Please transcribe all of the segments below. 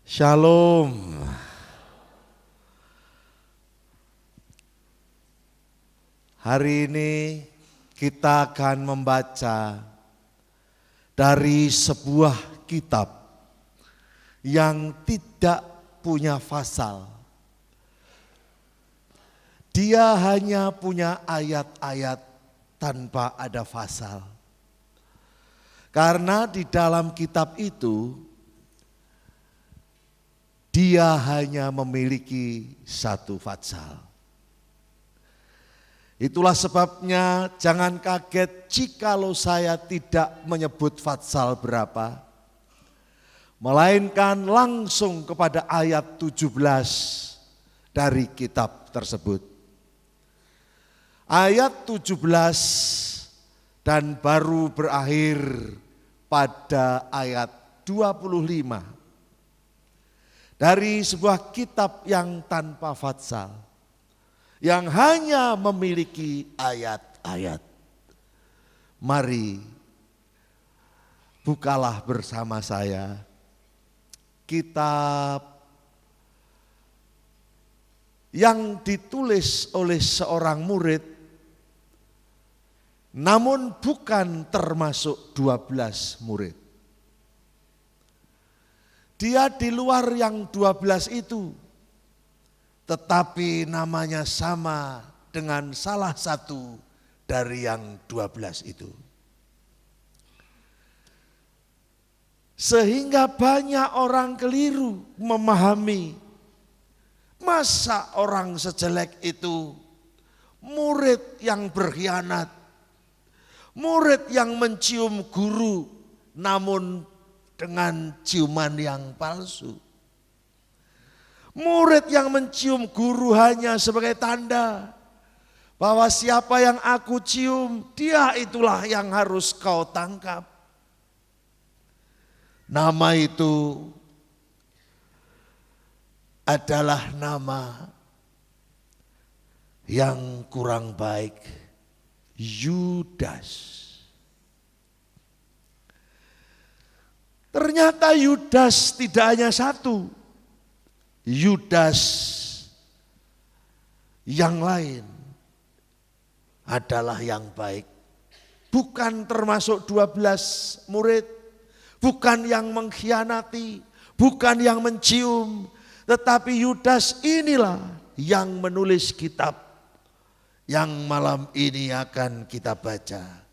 Shalom. Hari ini kita akan membaca dari sebuah kitab yang tidak punya fasal. Dia hanya punya ayat-ayat tanpa ada fasal. Karena di dalam kitab itu dia hanya memiliki satu fasal. Itulah sebabnya jangan kaget jikalau saya tidak menyebut fasal berapa. Melainkan langsung kepada ayat 17 dari kitab tersebut. Ayat 17 dan baru berakhir pada ayat 25. Dari sebuah kitab yang tanpa fasal, yang hanya memiliki ayat-ayat. Mari bukalah bersama saya kitab yang ditulis oleh seorang murid, namun bukan termasuk 12 murid. Dia di luar yang 12 itu, tetapi namanya sama dengan salah satu dari yang 12 itu. Sehingga banyak orang keliru memahami, masa orang sejelek itu murid yang berkhianat, murid yang mencium guru namun dengan ciuman yang palsu. Murid yang mencium guru hanya sebagai tanda bahwa siapa yang aku cium, dia itulah yang harus kau tangkap. Nama itu adalah nama yang kurang baik, Yudas. Ternyata Yudas tidak hanya satu, Yudas yang lain adalah yang baik. Bukan termasuk 12 murid, bukan yang mengkhianati, bukan yang mencium, tetapi Yudas inilah yang menulis kitab yang malam ini akan kita baca.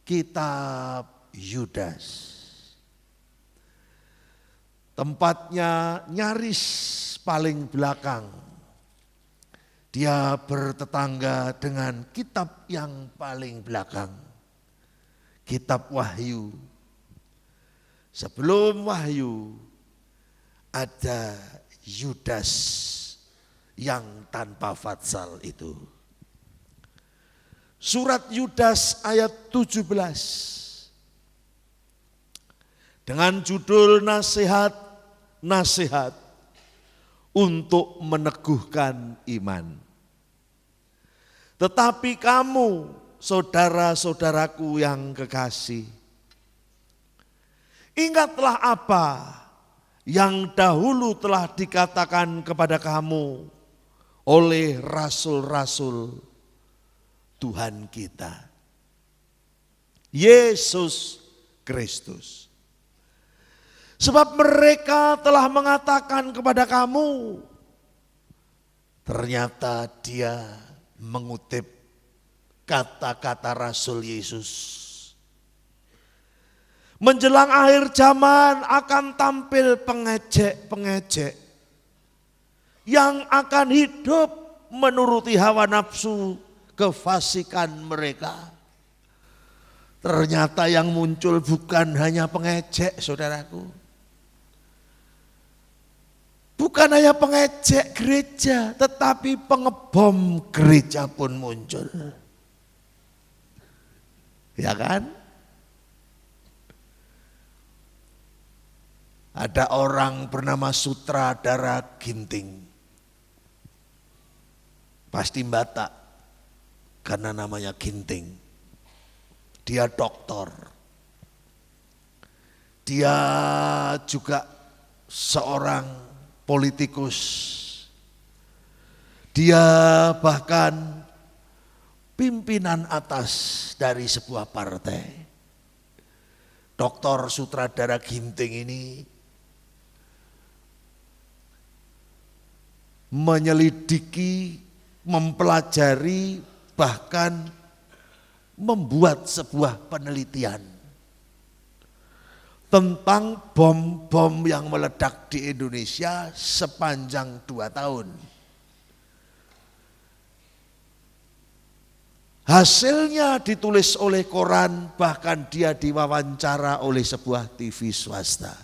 Kitab Yudas. Tempatnya nyaris paling belakang. Dia bertetangga dengan kitab yang paling belakang. Kitab Wahyu. Sebelum Wahyu ada Yudas yang tanpa fasal itu. Surat Yudas ayat 17. Dengan judul nasihat untuk meneguhkan iman. Tetapi kamu, saudara-saudaraku yang kekasih, ingatlah apa yang dahulu telah dikatakan kepada kamu oleh rasul-rasul Tuhan kita, Yesus Kristus. Sebab mereka telah mengatakan kepada kamu, ternyata dia mengutip kata-kata Rasul Yesus. Menjelang akhir zaman akan tampil pengejek-pengejek yang akan hidup menuruti hawa nafsu kefasikan mereka. Ternyata yang muncul bukan hanya pengejek, saudaraku. Bukan hanya pengejek gereja, tetapi pengebom gereja pun muncul. Ya kan? Ada orang bernama Sutradara Ginting. Pasti Batak, karena namanya Ginting. Dia doktor. Dia juga seorang politikus. Dia bahkan pimpinan atas dari sebuah partai. Dr. Sutradara Ginting ini menyelidiki, mempelajari, bahkan membuat sebuah penelitian tentang bom-bom yang meledak di Indonesia sepanjang 2 tahun. Hasilnya ditulis oleh koran, bahkan dia diwawancara oleh sebuah TV swasta.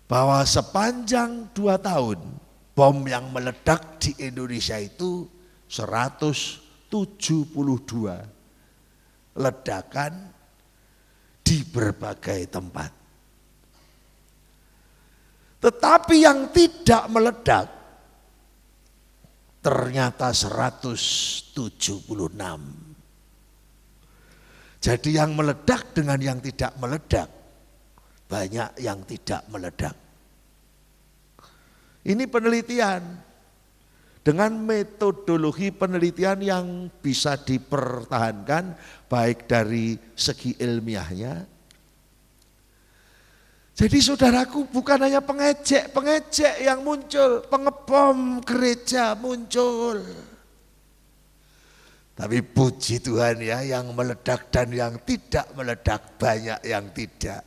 Bahwa sepanjang 2 tahun bom yang meledak di Indonesia itu 172 ledakan di berbagai tempat. Tetapi yang tidak meledak ternyata 176. Jadi yang meledak dengan yang tidak meledak, banyak yang tidak meledak. Ini penelitian dengan metodologi penelitian yang bisa dipertahankan baik dari segi ilmiahnya. Jadi saudaraku, bukan hanya pengejek yang muncul, pengebom gereja muncul. Tapi puji Tuhan ya, yang meledak dan yang tidak meledak, banyak yang tidak.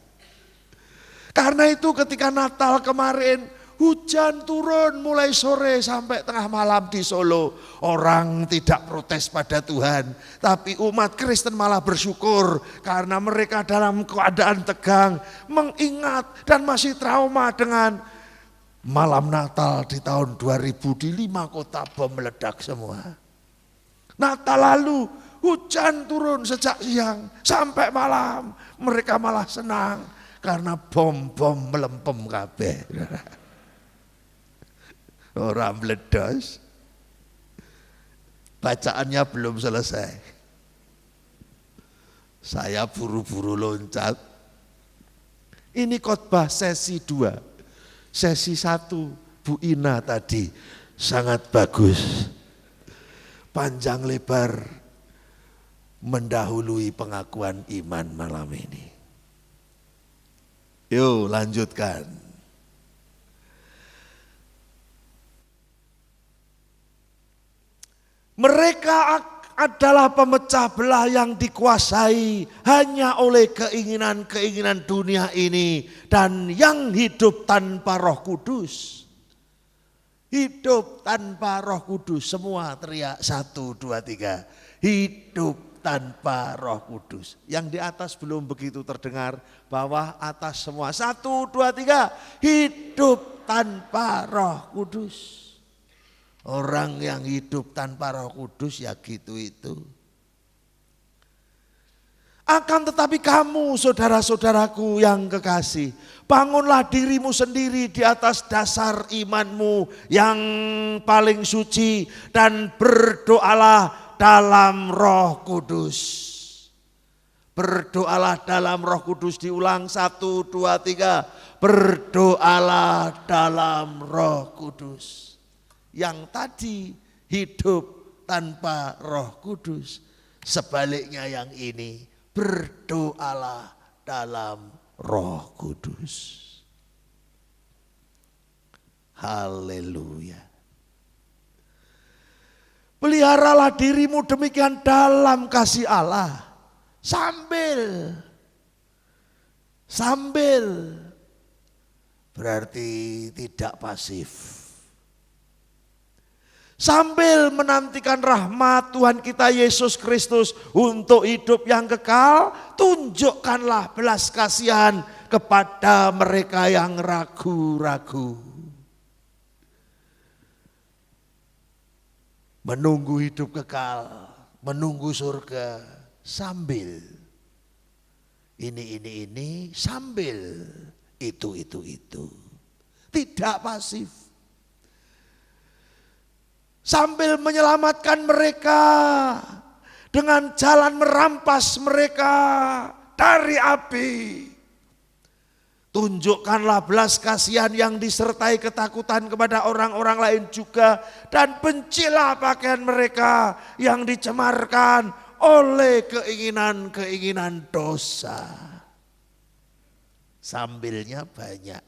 Karena itu ketika Natal kemarin, hujan turun mulai sore sampai tengah malam di Solo. Orang tidak protes pada Tuhan, tapi umat Kristen malah bersyukur karena mereka dalam keadaan tegang, mengingat dan masih trauma dengan malam Natal di tahun 2000 di 5 kota bom meledak semua. Natal lalu hujan turun sejak siang sampai malam, mereka malah senang karena bom-bom melempem kabeh. Orang meledos, bacaannya belum selesai. Saya buru-buru loncat. Ini khotbah sesi 2. Sesi 1 Bu Ina tadi sangat bagus. Panjang lebar mendahului pengakuan iman malam ini. Yuk lanjutkan. Mereka adalah pemecah belah yang dikuasai hanya oleh keinginan-keinginan dunia ini dan yang hidup tanpa Roh Kudus. Hidup tanpa Roh Kudus, semua teriak 1, 2, 3. Hidup tanpa Roh Kudus. Yang di atas belum begitu terdengar, bawah atas semua. 1, 2, 3. Hidup tanpa Roh Kudus. Orang yang hidup tanpa Roh Kudus ya gitu itu. Akan tetapi kamu saudara-saudaraku yang kekasih, bangunlah dirimu sendiri di atas dasar imanmu yang paling suci dan berdoalah dalam Roh Kudus. Berdoalah dalam Roh Kudus, diulang 1, 2, 3. Berdoalah dalam Roh Kudus. Yang tadi hidup tanpa Roh Kudus, sebaliknya yang ini berdoalah dalam Roh Kudus. Haleluya. Peliharalah dirimu demikian dalam kasih Allah. Sambil berarti tidak pasif. Sambil menantikan rahmat Tuhan kita Yesus Kristus untuk hidup yang kekal, tunjukkanlah belas kasihan kepada mereka yang ragu-ragu. Menunggu hidup kekal, menunggu surga, sambil ini, sambil itu. Tidak pasif. Sambil menyelamatkan mereka dengan jalan merampas mereka dari api. Tunjukkanlah belas kasihan yang disertai ketakutan kepada orang-orang lain juga. Dan bencilah pakaian mereka yang dicemarkan oleh keinginan-keinginan dosa. Sambilnya banyak.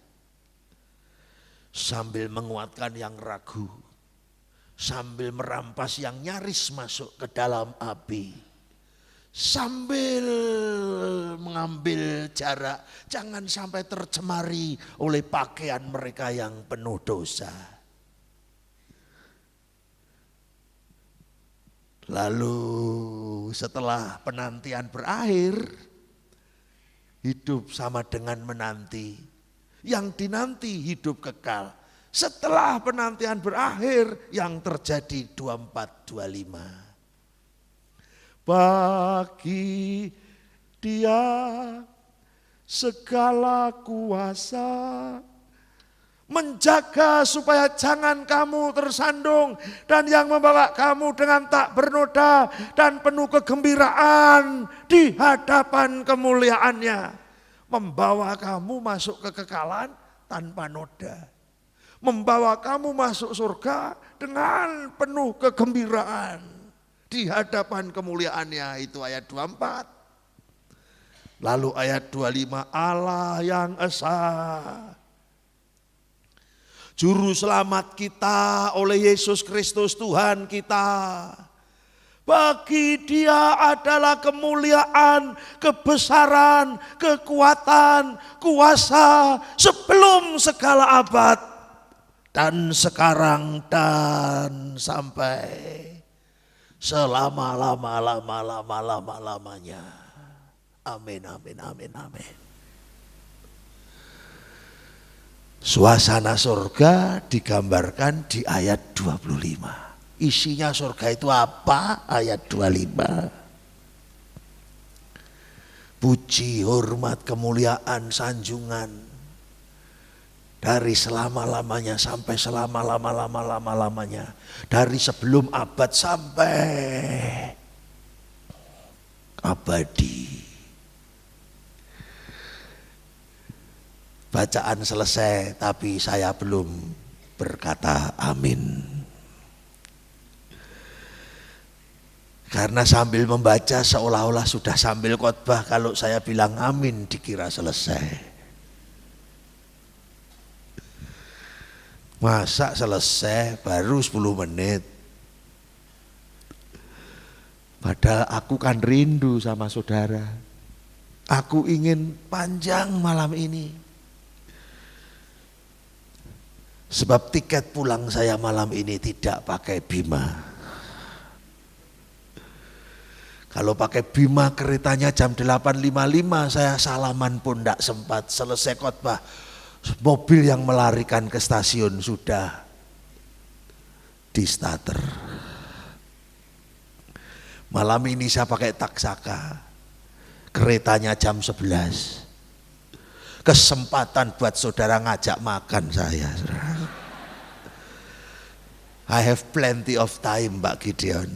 Sambil menguatkan yang ragu. Sambil merampas yang nyaris masuk ke dalam api. Sambil mengambil jarak, jangan sampai tercemari oleh pakaian mereka yang penuh dosa. Lalu setelah penantian berakhir, hidup sama dengan menanti. Yang dinanti hidup kekal. Setelah penantian berakhir, yang terjadi 24-25. Bagi Dia segala kuasa, menjaga supaya jangan kamu tersandung, dan yang membawa kamu dengan tak bernoda dan penuh kegembiraan di hadapan kemuliaannya. Membawa kamu masuk kekekalan tanpa noda. Membawa kamu masuk surga dengan penuh kegembiraan di hadapan kemuliaannya. Itu ayat 24. Lalu ayat 25, Allah yang esa, Juru selamat kita oleh Yesus Kristus Tuhan kita. Bagi Dia adalah kemuliaan, kebesaran, kekuatan, kuasa sebelum segala abad, dan sekarang dan sampai selama-lamanya. Amin, amin, amin, amin. Suasana surga digambarkan di ayat 25. Isinya surga itu apa? Ayat 25. Puji, hormat, kemuliaan, sanjungan dari selama-lamanya sampai selama-lama-lamanya. Dari sebelum abad sampai abadi. Bacaan selesai, tapi saya belum berkata amin. Karena sambil membaca seolah-olah sudah sambil khotbah, kalau saya bilang amin dikira selesai. Masa selesai baru 10 menit. Padahal aku kan rindu sama saudara. Aku ingin panjang malam ini. Sebab tiket pulang saya malam ini tidak pakai Bima. Kalau pakai Bima keretanya jam 8.55, saya salaman pun tidak sempat. Selesai khotbah, mobil yang melarikan ke stasiun sudah di starter. Malam ini saya pakai taksaka, keretanya jam 11. Kesempatan buat saudara ngajak makan saya. I have plenty of time, Mbak Gideon.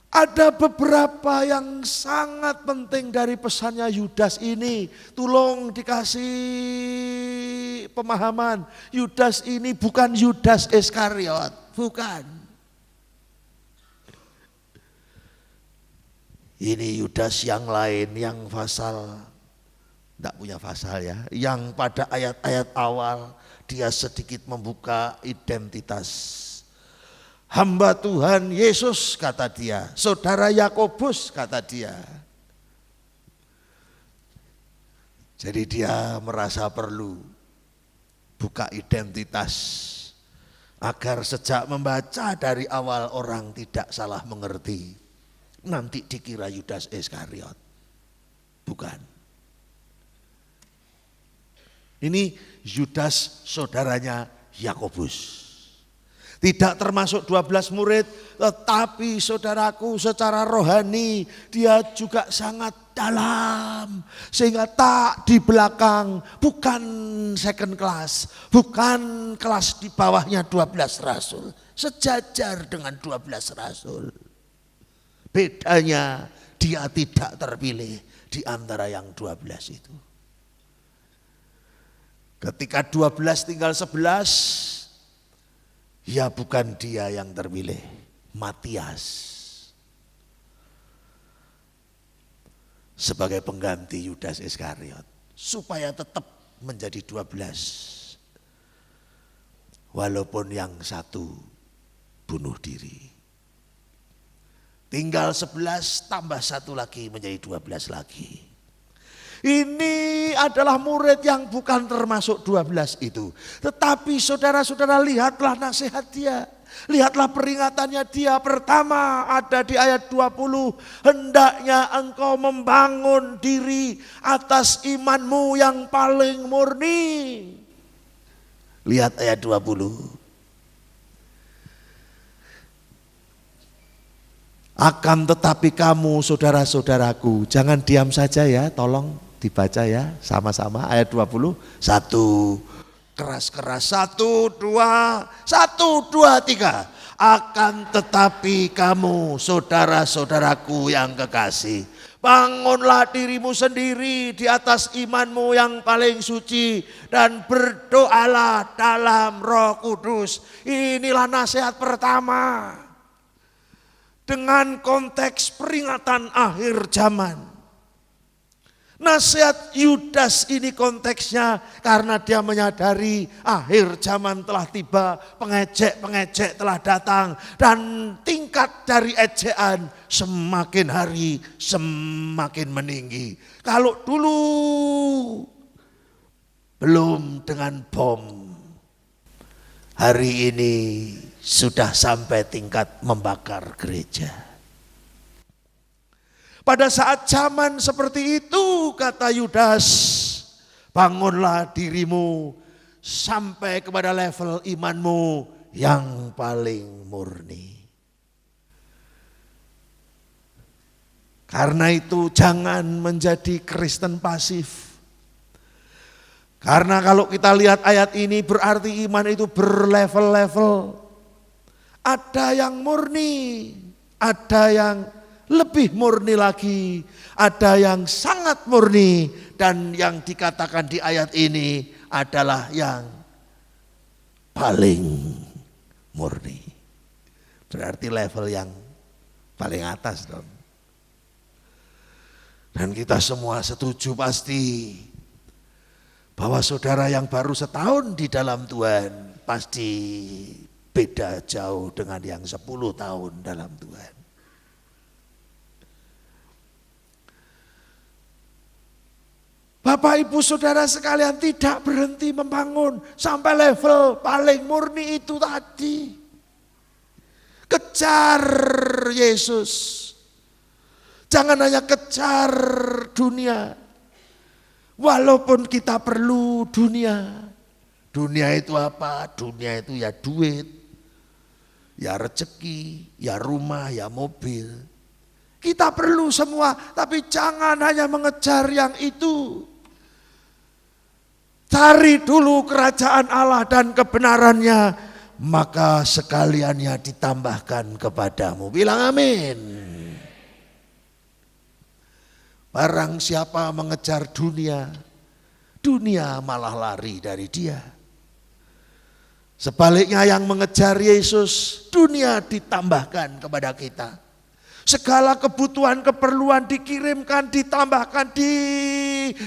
Ada beberapa yang sangat penting dari pesannya Yudas ini. Tolong dikasih pemahaman. Yudas ini bukan Yudas Iskariot, bukan. Ini Yudas yang lain, yang fasal, tidak punya fasal ya. Yang pada ayat-ayat awal dia sedikit membuka identitas. Hamba Tuhan Yesus kata dia, saudara Yakobus kata dia. Jadi dia merasa perlu buka identitas agar sejak membaca dari awal orang tidak salah mengerti. Nanti dikira Yudas Iskariot. Bukan. Ini Yudas saudaranya Yakobus. Tidak termasuk 12 murid, tetapi saudaraku secara rohani dia juga sangat dalam. Sehingga tak di belakang, bukan second class, bukan kelas di bawahnya 12 rasul. Sejajar dengan 12 rasul. Bedanya dia tidak terpilih di antara yang 12 itu. Ketika 12 tinggal 11, ya bukan dia yang terpilih, Matias sebagai pengganti Yudas Iskariot supaya tetap menjadi 12. Walaupun yang satu bunuh diri. Tinggal 11 tambah satu lagi menjadi 12 lagi. Ini adalah murid yang bukan termasuk 12 itu. Tetapi saudara-saudara, lihatlah nasihat dia. Lihatlah peringatannya dia. Pertama ada di ayat 20. Hendaknya engkau membangun diri atas imanmu yang paling murni. Lihat ayat 20. Akan tetapi kamu saudara-saudaraku, jangan diam saja ya, tolong dibaca ya sama-sama ayat 20. 1, keras-keras, 1, 2, 3. Akan tetapi kamu saudara-saudaraku yang kekasih, bangunlah dirimu sendiri di atas imanmu yang paling suci dan berdoalah dalam Roh Kudus. Inilah nasihat pertama. Dengan konteks peringatan akhir zaman. Nasihat Yudas ini konteksnya karena dia menyadari akhir zaman telah tiba, pengejek-pengejek telah datang dan tingkat dari ejekan semakin hari semakin meninggi. Kalau dulu belum dengan bom, hari ini sudah sampai tingkat membakar gereja. Pada saat zaman seperti itu, kata Yudas, bangunlah dirimu sampai kepada level imanmu yang paling murni. Karena itu jangan menjadi Kristen pasif. Karena kalau kita lihat ayat ini berarti iman itu berlevel-level. Ada yang murni, ada yang lebih murni lagi, ada yang sangat murni, dan yang dikatakan di ayat ini adalah yang paling murni. Berarti level yang paling atas dong. Dan kita semua setuju pasti bahwa saudara yang baru setahun di dalam Tuhan pasti beda jauh dengan yang 10 tahun dalam Tuhan. Bapak ibu saudara sekalian, tidak berhenti membangun sampai level paling murni itu tadi. Kejar Yesus. Jangan hanya kejar dunia. Walaupun kita perlu dunia. Dunia itu apa? Dunia itu ya duit, ya rezeki, ya rumah, ya mobil. Kita perlu semua, tapi jangan hanya mengejar yang itu. Cari dulu kerajaan Allah dan kebenarannya, maka sekaliannya ditambahkan kepadamu. Bilang amin. Barang siapa mengejar dunia, dunia malah lari dari dia. Sebaliknya yang mengejar Yesus, dunia ditambahkan kepada kita. Segala kebutuhan, keperluan dikirimkan, ditambahkan, digenapkan.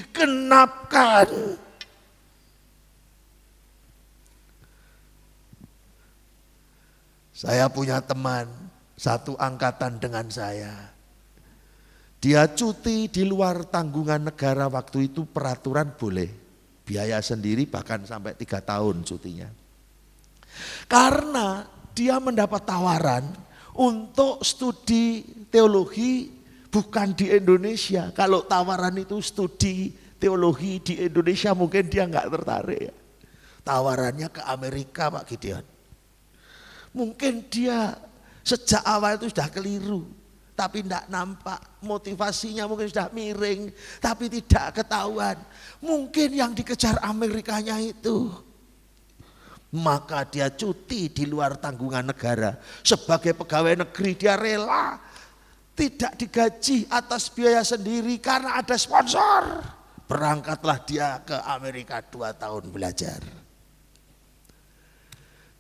Saya punya teman, satu angkatan dengan saya. Dia cuti di luar tanggungan negara waktu itu peraturan boleh. Biaya sendiri bahkan sampai 3 tahun cutinya. Karena dia mendapat tawaran untuk studi teologi bukan di Indonesia. Kalau tawaran itu studi teologi di Indonesia mungkin dia nggak tertarik. Tawarannya ke Amerika Pak Gideon. Mungkin dia sejak awal itu sudah keliru, tapi tidak nampak. Motivasinya mungkin sudah miring, tapi tidak ketahuan. Mungkin yang dikejar Amerikanya itu. Maka dia cuti di luar tanggungan negara. Sebagai pegawai negeri dia rela tidak digaji atas biaya sendiri karena ada sponsor. Berangkatlah dia ke Amerika 2 tahun belajar.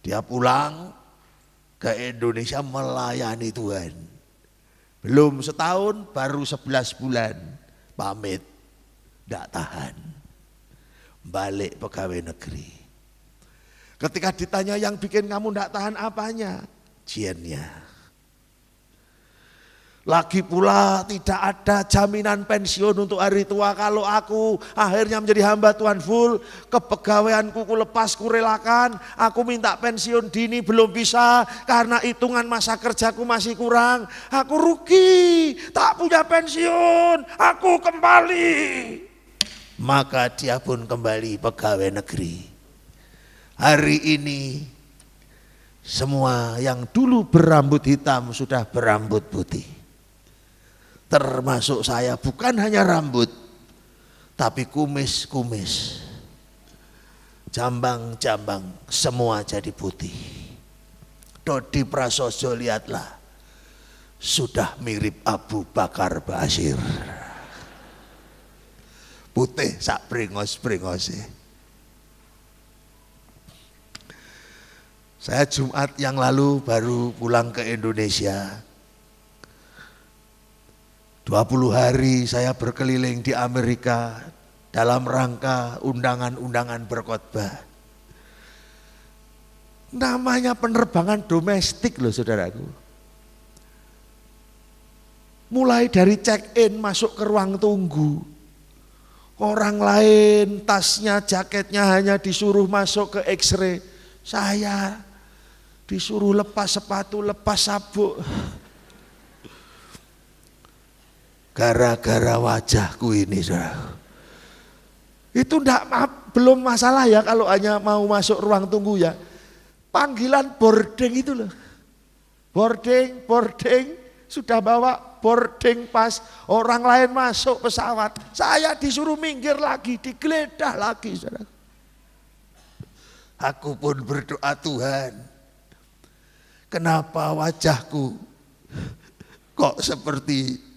Dia pulang ke Indonesia melayani Tuhan. Belum setahun, baru 11 bulan pamit. Tidak tahan. Balik pegawai negeri. Ketika ditanya yang bikin kamu tidak tahan apanya? Jiennya. Lagi pula tidak ada jaminan pensiun untuk hari tua. Kalau aku akhirnya menjadi hamba Tuhan full, kepegawaianku ku lepas, ku relakan, aku minta pensiun dini belum bisa karena hitungan masa kerjaku masih kurang. Aku rugi, tak punya pensiun, aku kembali. Maka dia pun kembali pegawai negeri. Hari ini semua yang dulu berambut hitam sudah berambut putih. Termasuk saya, bukan hanya rambut, tapi kumis-kumis, jambang-jambang, semua jadi putih. Dodi Prasojo lihatlah, sudah mirip Abu Bakar Basir. Putih sak bringos-bringose. Saya Jumat yang lalu baru pulang ke Indonesia. 20 hari saya berkeliling di Amerika dalam rangka undangan-undangan berkhotbah. Namanya penerbangan domestik loh saudaraku. Mulai dari check-in masuk ke ruang tunggu. Orang lain tasnya, jaketnya hanya disuruh masuk ke X-ray. Saya disuruh lepas sepatu, lepas sabuk. Gara-gara wajahku ini saudara. Itu belum masalah ya kalau hanya mau masuk ruang tunggu ya. Panggilan boarding itu loh. Boarding, sudah bawa boarding pass. Orang lain masuk pesawat. Saya disuruh minggir lagi, digeledah lagi saudara. Aku pun berdoa, Tuhan, kenapa wajahku kok seperti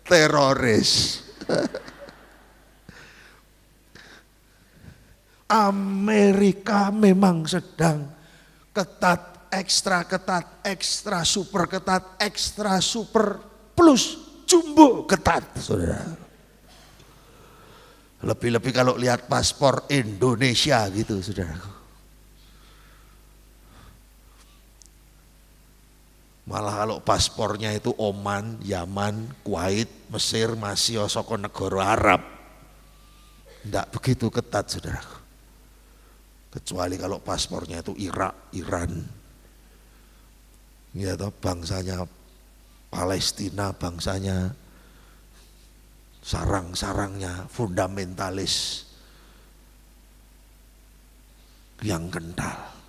teroris. Amerika memang sedang ketat, ekstra super ketat, ekstra super plus jumbo ketat, saudara. Lebih-lebih kalau lihat paspor Indonesia gitu, saudara. Malah kalau paspornya itu Oman, Yaman, Kuwait, Mesir, masih saka negara Arab. Tidak begitu ketat saudara. Kecuali kalau paspornya itu Irak, Iran. Ya toh, bangsanya Palestina, bangsanya sarang-sarangnya fundamentalis yang kental.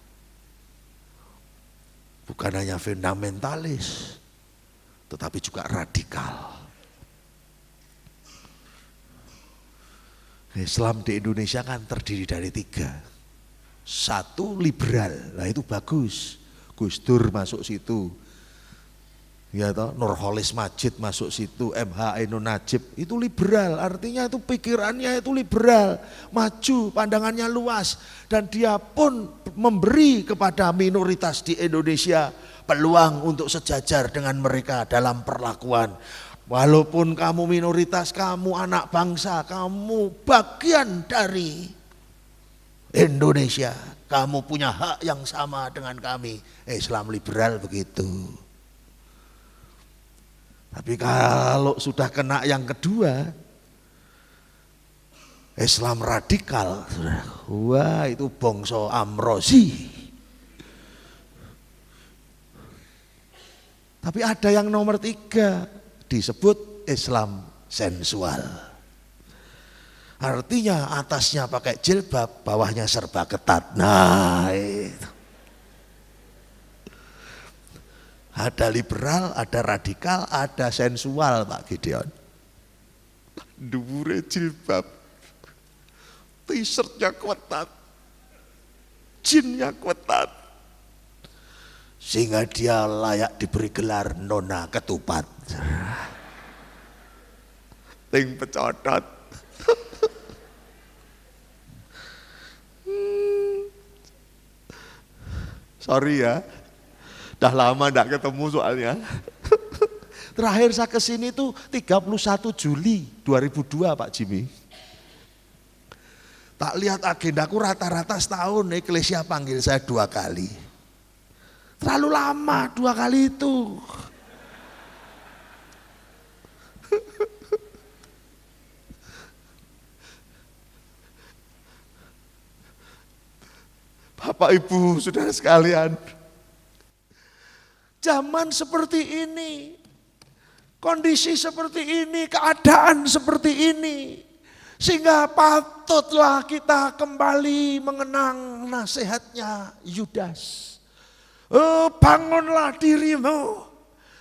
Bukan hanya fundamentalis, tetapi juga radikal. Islam di Indonesia kan terdiri dari 3. 1 liberal, nah itu bagus. Gus Dur masuk situ. Ya toh, Nurholis Majid masuk situ, MH Ainun Najib, itu liberal, artinya itu pikirannya itu liberal, maju, pandangannya luas, dan dia pun memberi kepada minoritas di Indonesia peluang untuk sejajar dengan mereka dalam perlakuan. Walaupun kamu minoritas, kamu anak bangsa, kamu bagian dari Indonesia, kamu punya hak yang sama dengan kami. Islam liberal begitu. Tapi kalau sudah kena yang kedua, Islam radikal, wah itu bangsa Amrozi. Tapi ada yang nomor 3, disebut Islam sensual. Artinya atasnya pakai jilbab, bawahnya serba ketat. Nah, Ada liberal, ada radikal, ada sensual Pak Gideon. Dhuwure jilbab, t-shirtnya ketat, jinnya ketat. Sehingga dia layak diberi gelar Nona Ketupat. Ting pecodot. Sorry ya, udah lama enggak ketemu soalnya. Terakhir saya kesini tuh 31 Juli 2002 Pak Jimmy. Tak lihat agendaku rata-rata setahun Eklesia panggil saya 2 kali. Terlalu lama 2 kali itu. Bapak Ibu saudara sekalian, zaman seperti ini, kondisi seperti ini, keadaan seperti ini, sehingga patutlah kita kembali mengenang nasihatnya Yudas. Bangunlah dirimu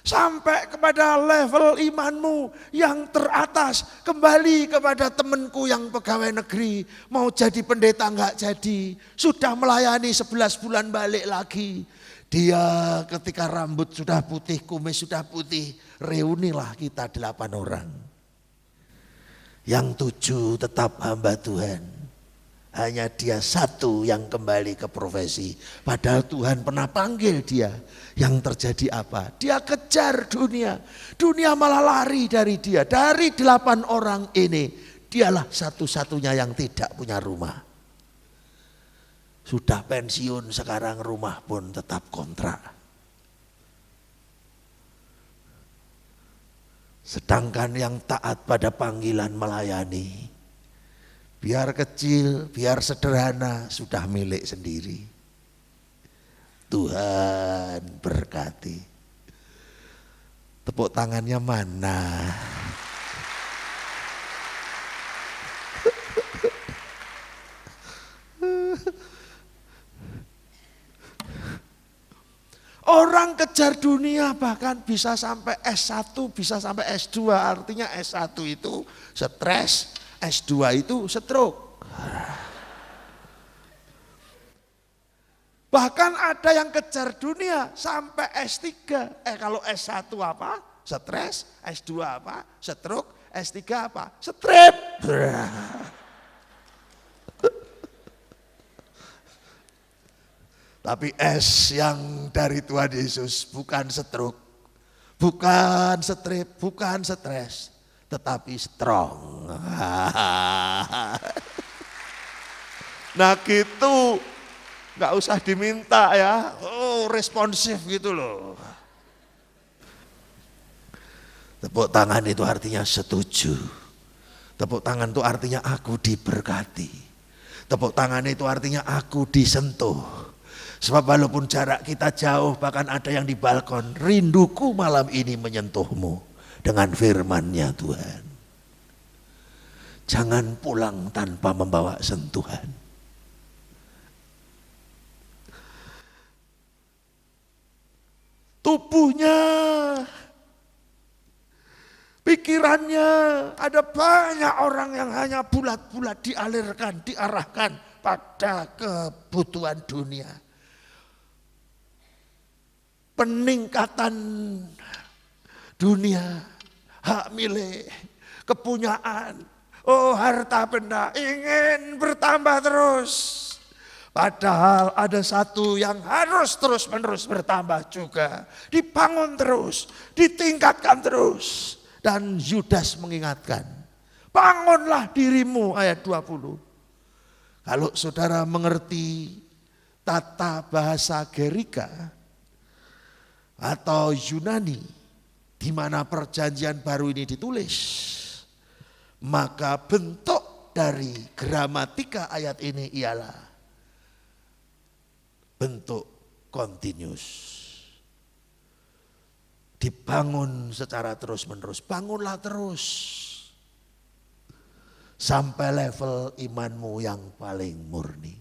sampai kepada level imanmu yang teratas. Kembali kepada temanku yang pegawai negeri, mau jadi pendeta enggak jadi, sudah melayani 11 bulan balik lagi. Dia ketika rambut sudah putih, kumis sudah putih, reunilah kita 8 orang. Yang 7 tetap hamba Tuhan. Hanya dia 1 yang kembali ke profesi. Padahal Tuhan pernah panggil dia. Yang terjadi apa? Dia kejar dunia. Dunia malah lari dari dia. Dari 8 orang ini, dialah satu-satunya yang tidak punya rumah. Sudah pensiun sekarang rumah pun tetap kontrak. Sedangkan yang taat pada panggilan melayani, biar kecil, biar sederhana, sudah milik sendiri. Tuhan berkati. Tepuk tangannya mana? Orang kejar dunia bahkan bisa sampai S1, bisa sampai S2. Artinya S1 itu stres, S2 itu stroke. Bahkan ada yang kejar dunia sampai S3. Kalau S1 apa? Stres. S2 apa? Stroke. S3 apa? Strep. Tapi S yang dari Tuhan Yesus bukan stroke, bukan strep, bukan stres, tetapi strong. Nah gitu, nggak usah diminta ya, responsif gitu loh. Tepuk tangan itu artinya setuju. Tepuk tangan itu artinya aku diberkati. Tepuk tangan itu artinya aku disentuh. Sebab walaupun jarak kita jauh, bahkan ada yang di balkon, rinduku malam ini menyentuhmu dengan firman-Nya Tuhan. Jangan pulang tanpa membawa sentuhan. Tubuhnya, pikirannya, ada banyak orang yang hanya bulat-bulat dialirkan, diarahkan pada kebutuhan dunia. Peningkatan dunia, hak milik, kepunyaan, harta benda ingin bertambah terus. Padahal ada satu yang harus terus-menerus bertambah juga. Dibangun terus, ditingkatkan terus. Dan Yudas mengingatkan, bangunlah dirimu, ayat 20. Kalau saudara mengerti tata bahasa Gerika atau Yunani, di mana perjanjian baru ini ditulis, maka bentuk dari gramatika ayat ini ialah bentuk continuous. Dibangun secara terus-menerus, bangunlah terus sampai level imanmu yang paling murni.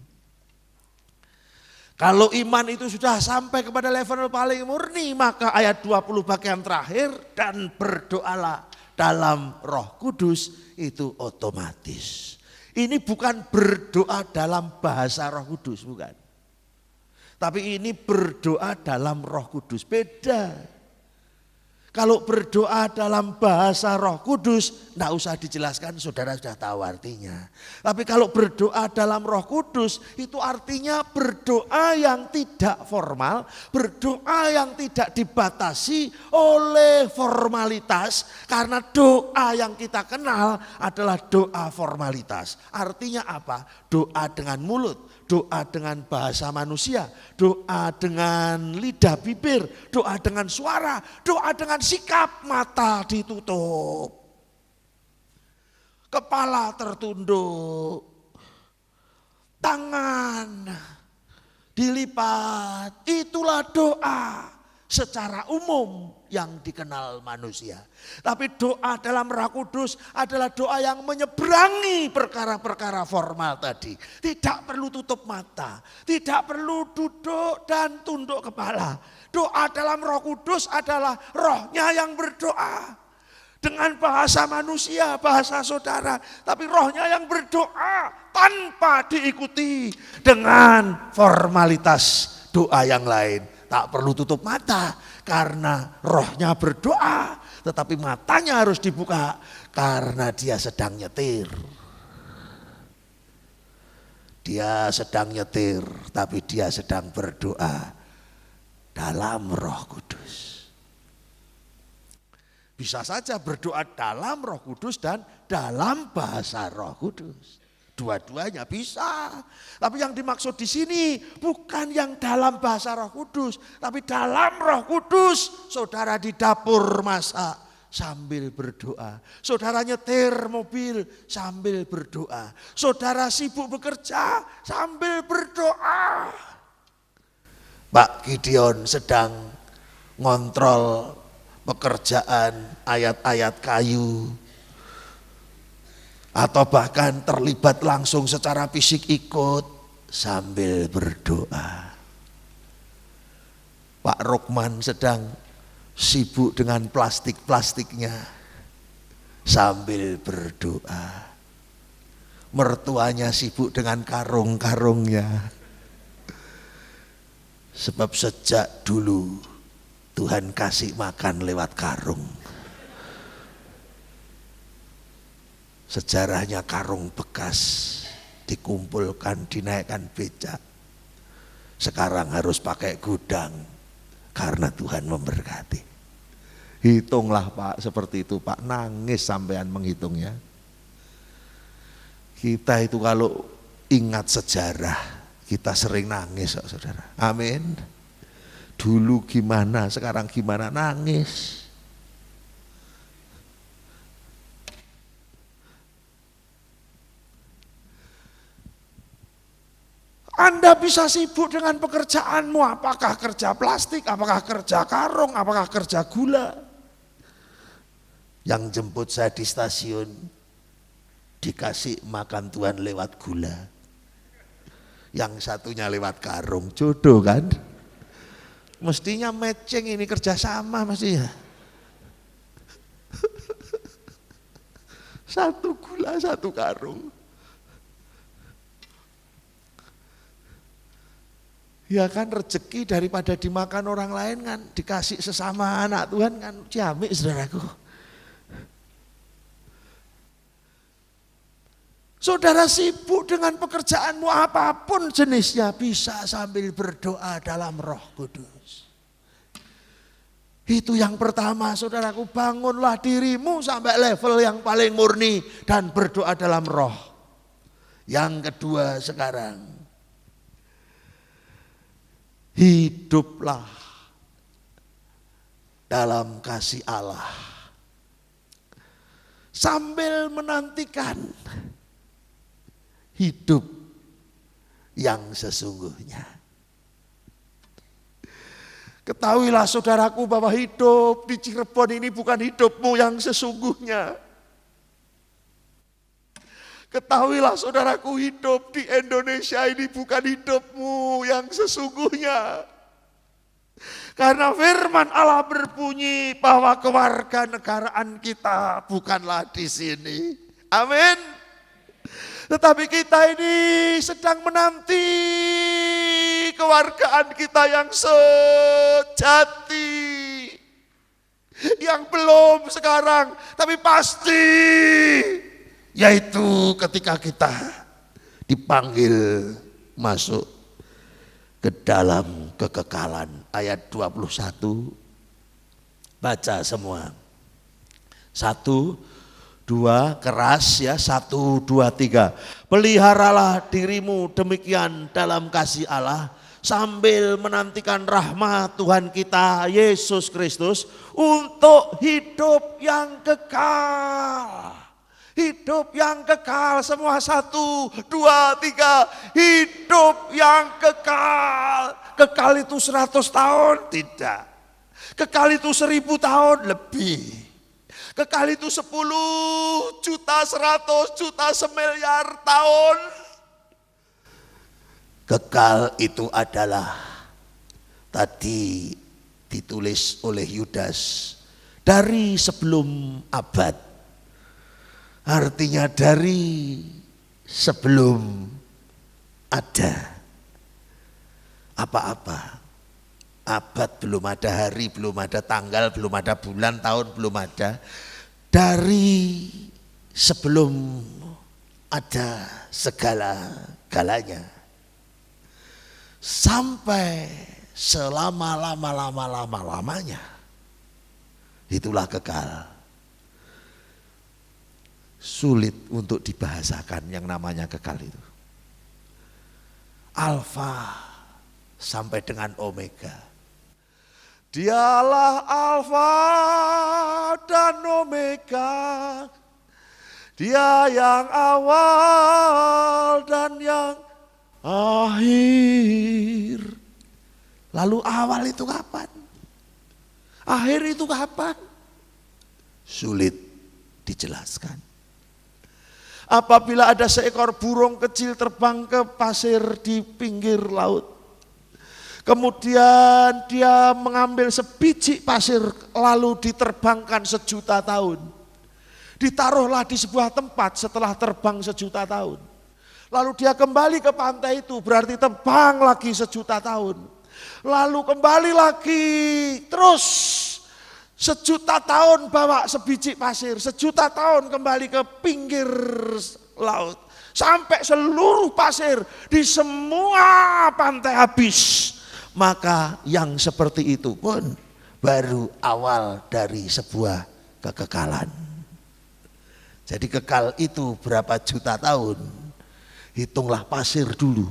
Kalau iman itu sudah sampai kepada level paling murni, maka ayat 20 bagian terakhir, dan berdoalah dalam Roh Kudus, itu otomatis. Ini bukan berdoa dalam bahasa Roh Kudus, bukan. Tapi ini berdoa dalam Roh Kudus, beda. Kalau berdoa dalam bahasa Roh Kudus, enggak usah dijelaskan, saudara sudah tahu artinya. Tapi kalau berdoa dalam Roh Kudus, itu artinya berdoa yang tidak formal, berdoa yang tidak dibatasi oleh formalitas. Karena doa yang kita kenal adalah doa formalitas. Artinya apa? Doa dengan mulut, doa dengan bahasa manusia, doa dengan lidah bibir, doa dengan suara, doa dengan sikap, mata ditutup, kepala tertunduk, tangan dilipat. Itulah doa secara umum yang dikenal manusia. Tapi doa dalam Roh Kudus adalah doa yang menyeberangi perkara-perkara formal tadi. Tidak perlu tutup mata, tidak perlu duduk dan tunduk kepala. Doa dalam Roh Kudus adalah rohnya yang berdoa. Dengan bahasa manusia, bahasa saudara. Tapi rohnya yang berdoa tanpa diikuti dengan formalitas doa yang lain. Tak perlu tutup mata karena rohnya berdoa, tetapi matanya harus dibuka karena dia sedang nyetir. Dia sedang nyetir, tapi dia sedang berdoa dalam Roh Kudus. Bisa saja berdoa dalam Roh Kudus dan dalam bahasa Roh Kudus. Dua-duanya bisa. Tapi yang dimaksud di sini bukan yang dalam bahasa Roh Kudus, tapi dalam Roh Kudus. Saudara di dapur masak sambil berdoa. Saudara nyetir mobil sambil berdoa. Saudara sibuk bekerja sambil berdoa. Pak Gideon sedang ngontrol pekerjaan ayat-ayat kayu, atau bahkan terlibat langsung secara fisik ikut sambil berdoa. Pak Rukman sedang sibuk dengan plastik-plastiknya sambil berdoa. Mertuanya sibuk dengan karung-karungnya. Sebab sejak dulu Tuhan kasih makan lewat karung. Sejarahnya karung bekas dikumpulkan, dinaikkan becak. Sekarang harus pakai gudang karena Tuhan memberkati. Hitunglah Pak seperti itu Pak, nangis sampean menghitungnya. Kita itu kalau ingat sejarah, kita sering nangis saudara. Amin. Dulu gimana, sekarang gimana, nangis. Anda bisa sibuk dengan pekerjaanmu, apakah kerja plastik, apakah kerja karung, apakah kerja gula. Yang jemput saya di stasiun dikasih makan Tuhan lewat gula. Yang satunya lewat karung, jodoh kan? Mestinya matching ini, kerjasama mestinya. Satu gula, satu karung. Ya kan rezeki daripada dimakan orang lain kan dikasih sesama anak Tuhan kan jamin saudaraku. Saudara sibuk dengan pekerjaanmu apapun jenisnya bisa sambil berdoa dalam Roh Kudus. Itu yang pertama saudaraku, bangunlah dirimu sampai level yang paling murni dan berdoa dalam Roh. Yang kedua sekarang, hiduplah dalam kasih Allah sambil menantikan hidup yang sesungguhnya. Ketahuilah saudaraku bahwa hidup di Cirebon ini bukan hidupmu yang sesungguhnya. Ketahuilah saudaraku, hidup di Indonesia ini bukan hidupmu yang sesungguhnya. Karena firman Allah berbunyi bahwa kewarganegaraan kita bukanlah di sini. Amin. Tetapi kita ini sedang menanti kewargaan kita yang sejati. Yang belum sekarang, tapi pasti. Yaitu ketika kita dipanggil masuk ke dalam kekekalan. Ayat 21, baca semua. 1, 2, keras ya, 1, 2, 3. Peliharalah dirimu demikian dalam kasih Allah, sambil menantikan rahmat Tuhan kita Yesus Kristus untuk hidup yang kekal. Hidup yang kekal, semua 1, 2, 3, hidup yang kekal. Kekal itu 100 tahun? Tidak. Kekal itu 1000 tahun? Lebih. Kekal itu 10 juta, 100 juta, semiliar tahun. Kekal itu adalah tadi ditulis oleh Yudas dari sebelum abad. Artinya dari sebelum ada apa-apa. Abad belum ada, hari belum ada, tanggal belum ada, bulan, tahun belum ada. Dari sebelum ada segala-galanya. Sampai selama-lama-lama-lama-lamanya. Itulah kekal. Sulit untuk dibahasakan yang namanya kekal itu. Alfa sampai dengan omega. Dialah alfa dan omega. Dia yang awal dan yang akhir. Lalu awal itu kapan? Akhir itu kapan? Sulit dijelaskan. Apabila ada seekor burung kecil terbang ke pasir di pinggir laut. Kemudian dia mengambil sebiji pasir lalu diterbangkan 1.000.000 tahun. Ditaruhlah di sebuah tempat setelah terbang 1.000.000 tahun. Lalu dia kembali ke pantai itu, berarti terbang lagi 1.000.000 tahun. Lalu kembali lagi terus 1.000.000 tahun bawa sebiji pasir, 1.000.000 tahun kembali ke pinggir laut. Sampai seluruh pasir di semua pantai habis. Maka yang seperti itu pun baru awal dari sebuah kekekalan. Jadi kekal itu berapa juta tahun? Hitunglah pasir dulu.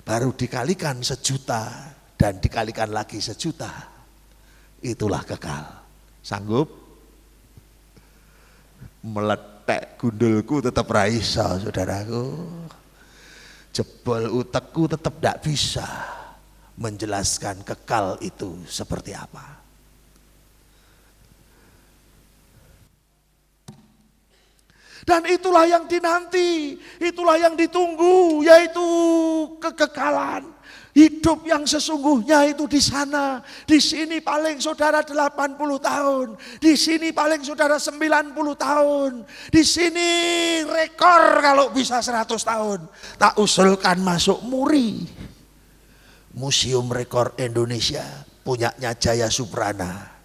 Baru dikalikan 1.000.000 dan dikalikan lagi 1.000.000. Itulah kekal. Sanggup? Meletek gundulku tetap raisa, saudaraku. Jebol utekku tetap tidak bisa menjelaskan kekal itu seperti apa. Dan itulah yang dinanti, itulah yang ditunggu, yaitu kekekalan. Hidup yang sesungguhnya itu di sana. Di sini paling saudara 80 tahun. Di sini paling saudara 90 tahun. Di sini rekor kalau bisa 100 tahun. Tak usulkan masuk MURI. Museum Rekor Indonesia punyanya Jaya Suprana.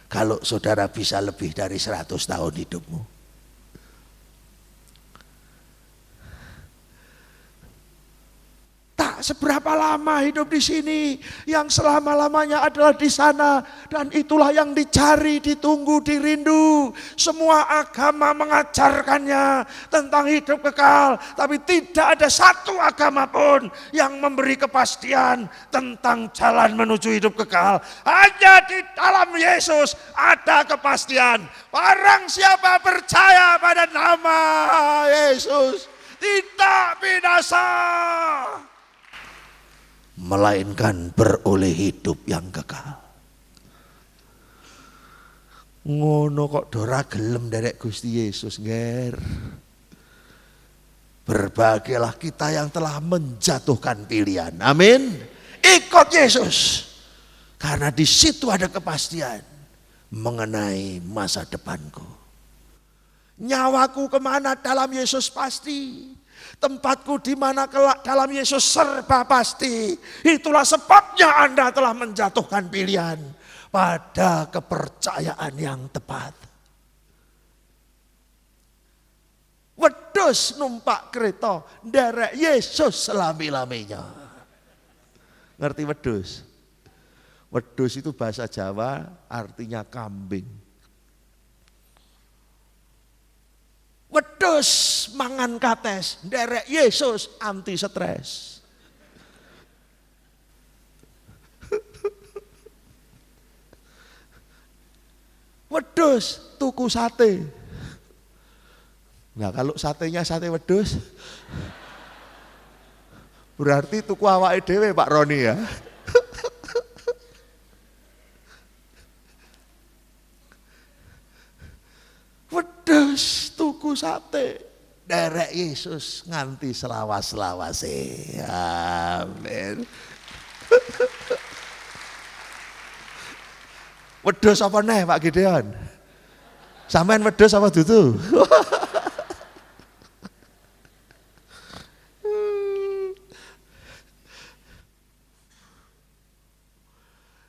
Kalau saudara bisa lebih dari 100 tahun hidupmu. Tak seberapa lama hidup di sini, yang selama-lamanya adalah di sana, dan itulah yang dicari, ditunggu, dirindu. Semua agama mengajarkannya tentang hidup kekal, tapi tidak ada satu agama pun yang memberi kepastian tentang jalan menuju hidup kekal. Hanya di dalam Yesus ada kepastian. Barang siapa percaya pada nama Yesus tidak binasa, melainkan beroleh hidup yang kekal. Ngono kok dora gelem derek Gusti Yesus, nger. Berbahagialah kita yang telah menjatuhkan pilihan. Amin. Ikut Yesus. Karena di situ ada kepastian mengenai masa depanku. Nyawaku kemana dalam Yesus pasti. Tempatku di mana kelak dalam Yesus serba pasti. Itulah sebabnya Anda telah menjatuhkan pilihan pada kepercayaan yang tepat. Wedhus numpak kereta nderek Yesus selami-laminya. Ngerti wedhus? Wedhus itu bahasa Jawa artinya kambing. Wedhus mangan kates nderek Yesus anti stres. Wedhus tuku sate. Nah kalau satenya sate wedhus berarti tuku awake dhewe Pak Roni ya. Wedhus tuku sate derek Yesus nganti selawas-lawase. Amin. Wedhus apa neh Pak Gideon? Sampean wedhus apa dudu?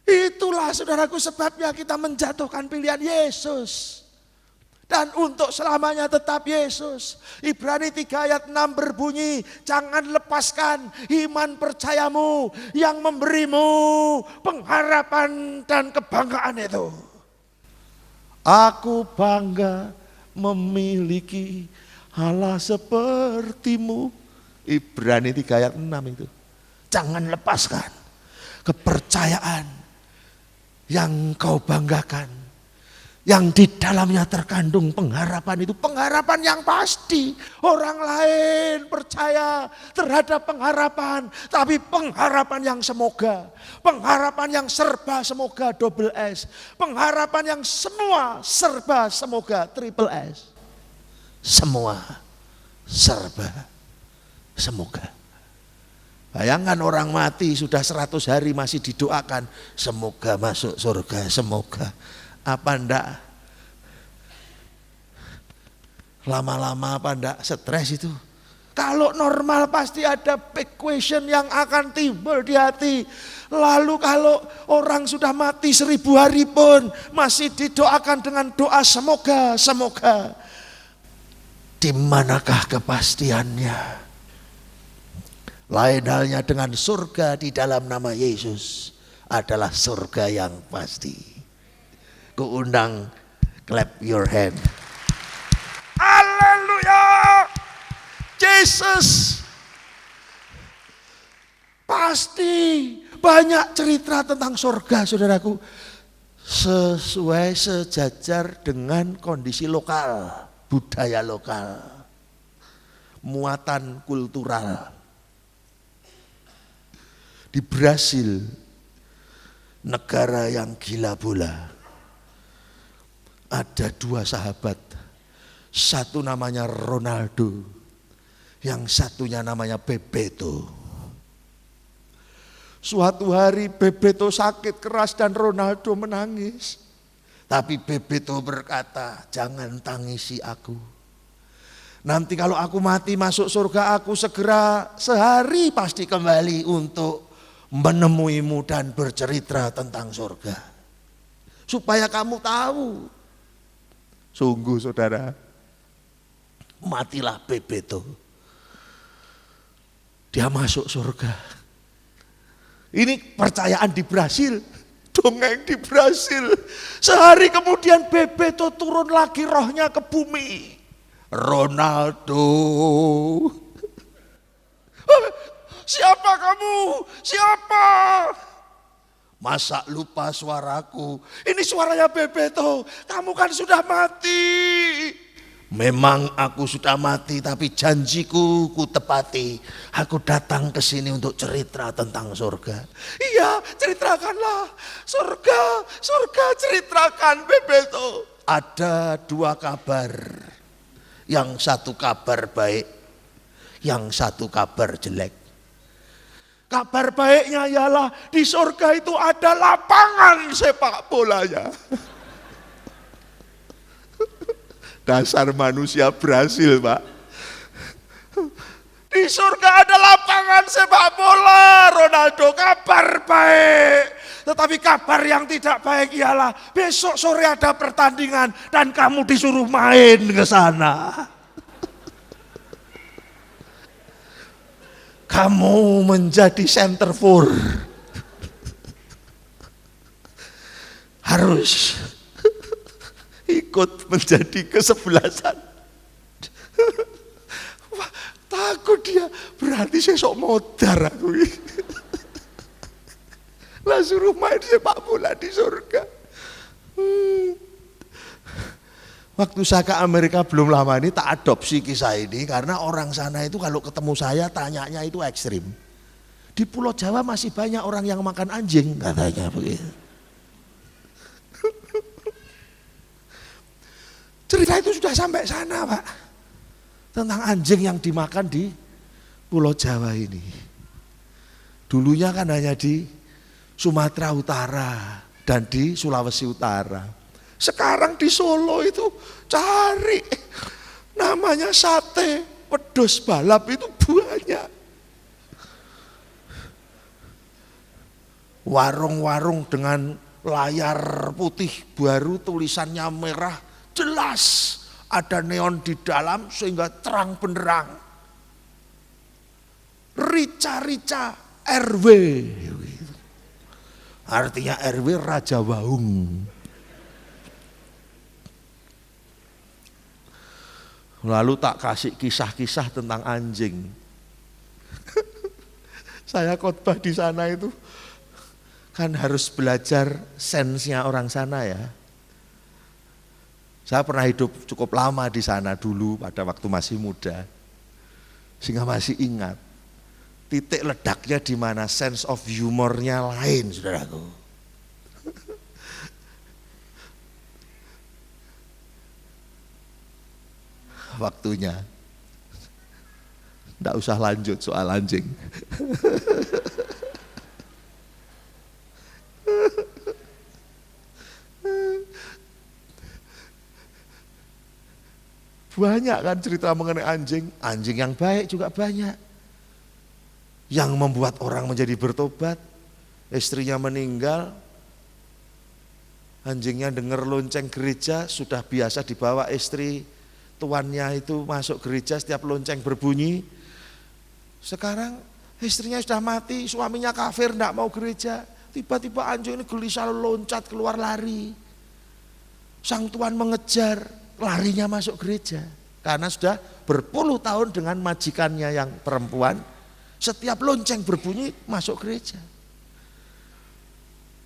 Itulah saudaraku sebabnya kita menjatuhkan pilihan Yesus. Dan untuk selamanya tetap Yesus. Ibrani 3 ayat 6 berbunyi, jangan lepaskan iman percayamu yang memberimu pengharapan dan kebanggaan itu. Aku bangga memiliki Allah sepertimu. Ibrani 3 ayat 6 itu. Jangan lepaskan kepercayaan yang kau banggakan, yang di dalamnya terkandung pengharapan itu, pengharapan yang pasti. Orang lain percaya terhadap pengharapan, tapi pengharapan yang semoga, pengharapan yang serba semoga double S, pengharapan yang semua serba semoga triple S. Semua serba semoga. Bayangkan orang mati sudah 100 hari masih didoakan, semoga masuk surga, semoga. Apa enggak? Lama-lama apa enggak stres itu? Kalau normal pasti ada big question yang akan timbul di hati. Lalu kalau orang sudah mati 1000 hari pun masih didoakan dengan doa semoga, semoga. Di manakah kepastiannya? Lain halnya dengan surga di dalam nama Yesus adalah surga yang pasti. Kuundang clap your hand. Haleluya. Yesus. Pasti banyak cerita tentang surga saudaraku. Sesuai sejajar dengan kondisi lokal, budaya lokal, muatan kultural. Di Brasil, negara yang gila bola, ada 2 sahabat. Satu namanya Ronaldo, yang satunya namanya Bebeto. Suatu hari Bebeto sakit keras dan Ronaldo menangis. Tapi Bebeto berkata, jangan tangisi aku. Nanti kalau aku mati masuk surga, aku segera sehari pasti kembali untuk menemuimu dan bercerita tentang surga. Supaya kamu tahu. Sungguh saudara, matilah Bebeto. Dia masuk surga. Ini percayaan di Brasil, dongeng di Brasil. Sehari kemudian Bebeto turun lagi rohnya ke bumi. Ronaldo. Siapa kamu? Siapa? Masa lupa suaraku? Ini suaranya Bebeto. Kamu kan sudah mati. Memang aku sudah mati, tapi janjiku ku tepati. Aku datang ke sini untuk cerita tentang surga. Iya, ceritakanlah. Surga, surga, ceritakan Bebeto. Ada 2 kabar. Yang satu kabar baik, yang satu kabar jelek. Kabar baiknya ialah di surga itu ada lapangan sepak bolanya. Dasar manusia berhasil, Pak. Di surga ada lapangan sepak bola, Ronaldo, kabar baik. Tetapi kabar yang tidak baik ialah besok sore ada pertandingan dan kamu disuruh main ke sana. Kamu menjadi center for. Harus ikut menjadi kesebelasan. Wah, takut dia, berarti saya sok modar aku. Lah suruh main sepak bola di surga. Waktu saya ke Amerika belum lama ini tak adopsi kisah ini karena orang sana itu kalau ketemu saya tanyanya itu ekstrim. Di Pulau Jawa masih banyak orang yang makan anjing katanya begitu. Cerita itu sudah sampai sana, Pak. Tentang anjing yang dimakan di Pulau Jawa ini. Dulunya kan hanya di Sumatera Utara dan di Sulawesi Utara. Sekarang di Solo itu cari namanya sate wedhus balap itu banyak. Warung-warung dengan layar putih baru tulisannya merah jelas, ada neon di dalam sehingga terang benderang. Rica-rica RW. Artinya RW Raja Waung. Lalu tak kasih kisah-kisah tentang anjing. Saya khotbah di sana itu kan harus belajar sensnya orang sana ya. Saya pernah hidup cukup lama di sana dulu pada waktu masih muda. Sehingga masih ingat titik ledaknya di mana, sense of humornya lain, saudaraku. Waktunya, tidak usah lanjut soal anjing. Banyak kan cerita mengenai anjing, anjing yang baik juga banyak. Yang membuat orang menjadi bertobat, istrinya meninggal, anjingnya dengar lonceng gereja, sudah biasa dibawa istri tuannya itu masuk gereja setiap lonceng berbunyi. Sekarang istrinya sudah mati, suaminya kafir, tidak mau gereja. Tiba-tiba anjing ini gelisah loncat keluar lari. Sang tuan mengejar, larinya masuk gereja. Karena sudah berpuluh tahun dengan majikannya yang perempuan, setiap lonceng berbunyi masuk gereja.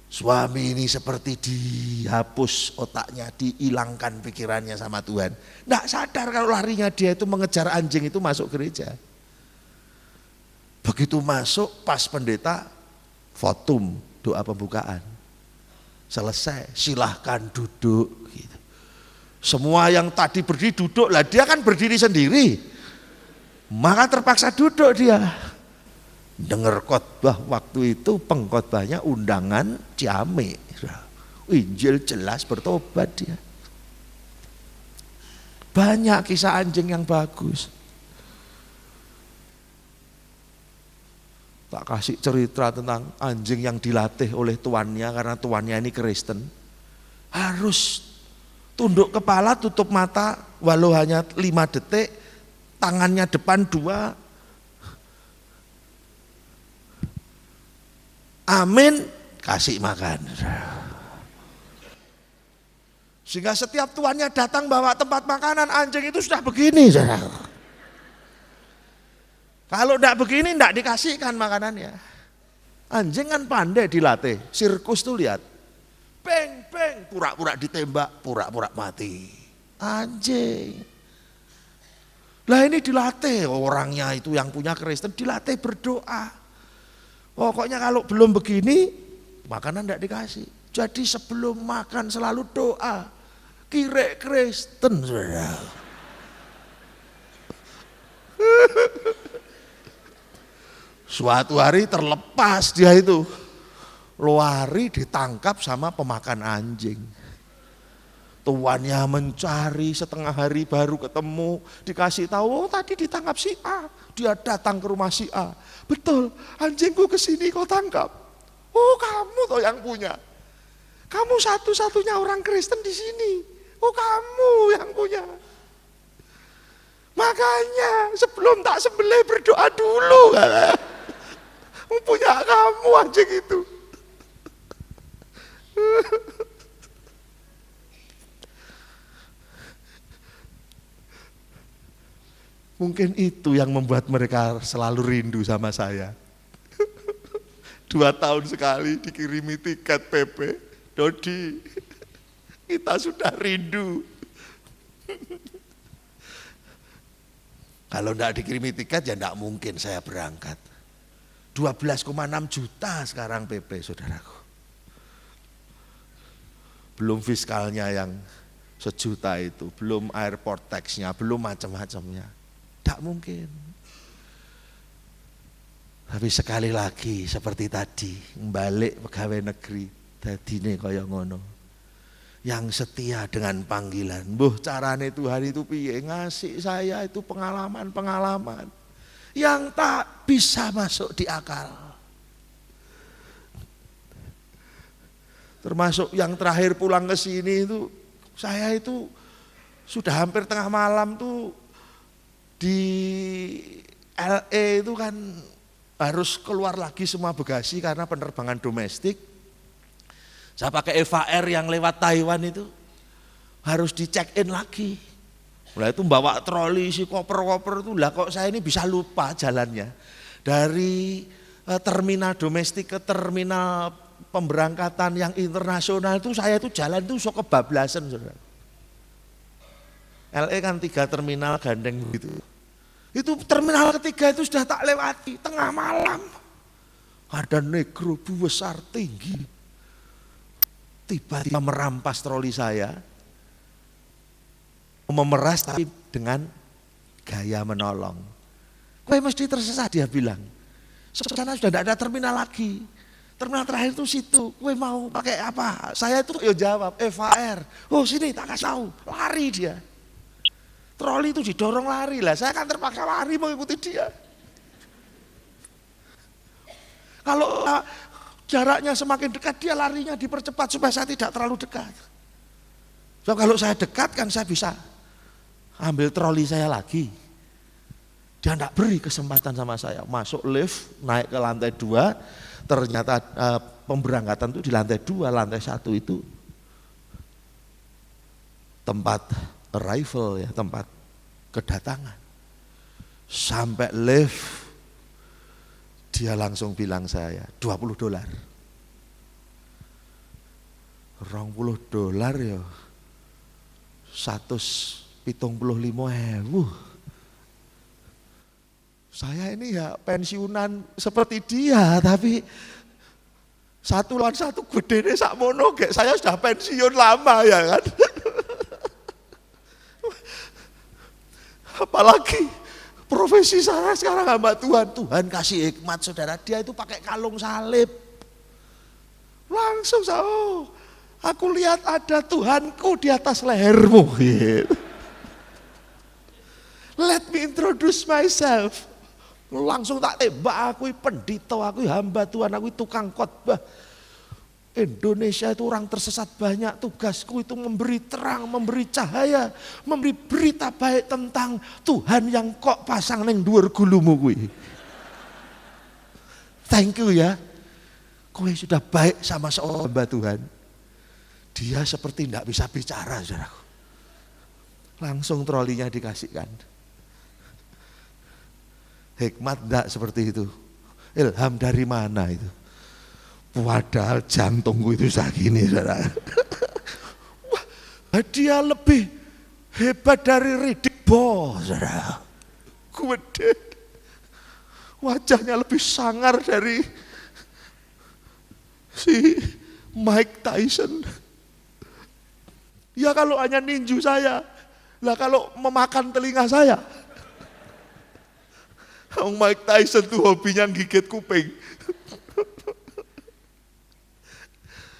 Suami ini seperti dihapus otaknya, dihilangkan pikirannya sama Tuhan. Tidak sadar kalau larinya dia itu mengejar anjing itu masuk gereja. Begitu masuk pas pendeta votum, doa pembukaan. Selesai, silahkan duduk. Gitu. Semua yang tadi berdiri duduk, lah dia kan berdiri sendiri. Maka terpaksa duduk dia. Dengar khotbah waktu itu, pengkhotbahnya undangan Ciame. Injil jelas, bertobat dia. Banyak kisah anjing yang bagus. Tak kasih cerita tentang anjing yang dilatih oleh tuannya karena tuannya ini Kristen. Harus tunduk kepala, tutup mata walau hanya 5 detik, tangannya depan 2. Amin, kasih makan. Sehingga setiap tuannya datang bawa tempat makanan, anjing itu sudah begini. Kalau tidak begini tidak dikasihkan makanannya. Anjing kan pandai dilatih, sirkus tuh lihat. Beng, beng, pura-pura ditembak, pura-pura mati. Anjing. Lah ini dilatih, orangnya itu yang punya Kristen dilatih berdoa. Pokoknya kalau belum begini, makanan tidak dikasih. Jadi sebelum makan selalu doa. Kira Kristen, saudara. Suatu hari terlepas dia itu, lari ditangkap sama pemakan anjing. Tuannya mencari setengah hari baru ketemu, dikasih tahu, oh tadi ditangkap si A. Dia datang ke rumah si A. Betul, anjingku kesini kau tangkap. Oh kamu toh yang punya. Kamu satu-satunya orang Kristen di sini. Oh kamu yang punya. Makanya sebelum tak sembelih berdoa dulu. Punya kamu anjing itu. Mungkin itu yang membuat mereka selalu rindu sama saya. 2 tahun sekali dikirimi tiket PP, Dodi, kita sudah rindu. Kalau enggak dikirimi tiket ya enggak mungkin saya berangkat. 12,6 juta sekarang PP, saudaraku. Belum fiskalnya yang 1 juta itu, belum airport tax-nya, belum macam-macamnya. Tidak mungkin. Tapi sekali lagi seperti tadi, balik pegawai negeri, dadine kaya ngono. Yang setia dengan panggilan. Mbuh carane Tuhan itu piye, ngasih saya itu pengalaman-pengalaman yang tak bisa masuk di akal. Termasuk yang terakhir pulang ke sini itu, saya itu sudah hampir tengah malam tuh di LA itu kan harus keluar lagi semua bagasi karena penerbangan domestik. Saya pakai Eva Air yang lewat Taiwan itu harus dicek in lagi. Mulai itu bawa troli si koper-koper itu, lah kok saya ini bisa lupa jalannya. Dari terminal domestik ke terminal pemberangkatan yang internasional itu saya itu jalan itu so kebablasan, saudara. LA kan 3 terminal gandeng gitu. Itu terminal ketiga itu sudah tak lewati, tengah malam. Ada negro besar tinggi. Tiba-tiba merampas troli saya. Memeras tapi dengan gaya menolong. Kowe mesti tersesat, dia bilang. Sana sudah tidak ada terminal lagi. Terminal terakhir itu situ. Kowe mau pakai apa? Saya itu jawab, Eva Air. Oh sini tak kasih tahu. Lari dia. Troli itu didorong lari lah, saya kan terpaksa lari mengikuti dia. Kalau jaraknya semakin dekat, dia larinya dipercepat supaya saya tidak terlalu dekat. So, kalau saya dekat kan saya bisa ambil troli saya lagi. Dia tidak beri kesempatan sama saya. Masuk lift, naik ke lantai 2, ternyata pemberangkatan itu di lantai 2, lantai 1 itu tempat arrival ya, tempat kedatangan. Sampai lift dia langsung bilang saya $20. $20 ya 175.000. Saya ini ya pensiunan seperti dia, tapi 1 lawan 1 gedene sakmono gek, saya sudah pensiun lama ya kan. Apalagi profesi saya sekarang hamba Tuhan. Tuhan kasih hikmat, saudara. Dia itu pakai kalung salib. Langsung saya, oh, aku lihat ada Tuhanku di atas lehermu. Let me introduce myself. Langsung tak tembak, aku pendito, aku hamba Tuhan, aku tukang khotbah. Indonesia itu orang tersesat banyak, tugasku itu memberi terang, memberi cahaya, memberi berita baik tentang Tuhan yang kok pasang neng dhuwur gulumu kuwi. Thank you ya. Kowe sudah baik sama seorang hamba Tuhan. Dia seperti tidak bisa bicara, saudaraku. Langsung trolinya dikasihkan. Hikmat enggak seperti itu. Ilham dari mana itu? Padahal jantungku itu segini, saudara. Wah, dia lebih hebat dari Riddick Bowe, saudara. Gede. Wajahnya lebih sangar dari si Mike Tyson. Ya kalau hanya ninju saya, lah kalau memakan telinga saya Mike Tyson tuh hobinya gigit kuping.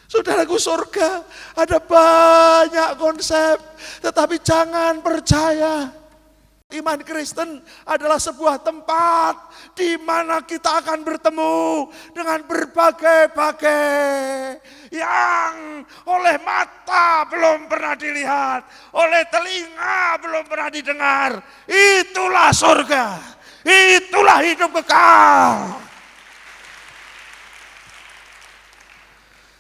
Saudaraku, surga ada banyak konsep, tetapi jangan percaya. Iman Kristen adalah sebuah tempat di mana kita akan bertemu dengan berbagai-bagai yang oleh mata belum pernah dilihat, oleh telinga belum pernah didengar. Itulah surga, itulah hidup kekal.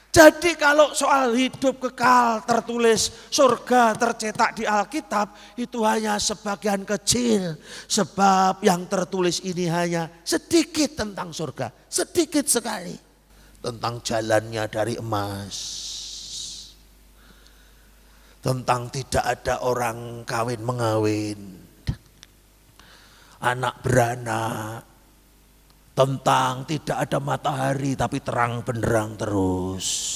Jadi kalau soal hidup kekal tertulis surga tercetak di Alkitab itu hanya sebagian kecil. Sebab yang tertulis ini hanya sedikit tentang surga. Sedikit sekali. Tentang jalannya dari emas. Tentang tidak ada orang kawin mengawin. Anak beranak. Tentang tidak ada matahari tapi terang benderang terus.